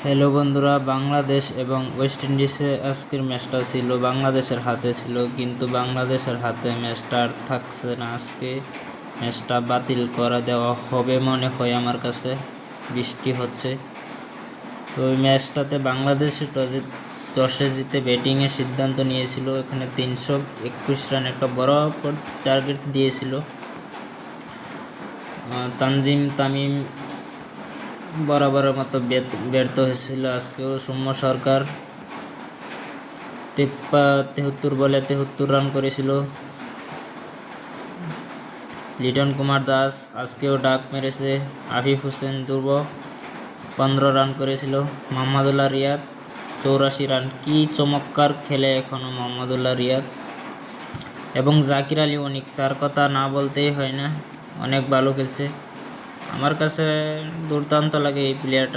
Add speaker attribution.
Speaker 1: Hello বন্ধুরা, বাংলাদেশ এবং West ইন্ডিজে আজকের ম্যাচটা ছিল বাংলাদেশের হাতে ছিল, কিন্তু বাংলাদেশের হাতে ম্যাচটা আর থাকছে না। আজকে ম্যাচটা বাতিল করে দেওয়া হবে মনে হয় আমার কাছে, বৃষ্টি হচ্ছে। তো ওই ম্যাচটাতে বাংলাদেশে টসে জিতে ব্যাটিংয়ের সিদ্ধান্ত নিয়েছিল। এখানে 321 রান একটা বড় টার্গেট দিয়েছিল। তামিম বরাবরের মতো ব্যর্থ হয়েছিল। আজকেও সৌম্য সরকার 73 বলে 73 রান করেছিল। লিটন কুমার দাস আজকেও ডাক মেরেছে। আফিফ হোসেন ধ্রুব 15 রান করেছিল। মোহাম্মদুল্লাহ রিয়াদ 84 রান। কি চমৎকার খেলে এখনও মোহাম্মদুল্লাহ রিয়াদ, এবং জাকির আলী অনিক, তার কথা না বলতেই হয় না, অনেক ভালো খেলছে। আমার কাছে দুর্দান্ত লাগে এই প্লেয়ারটা।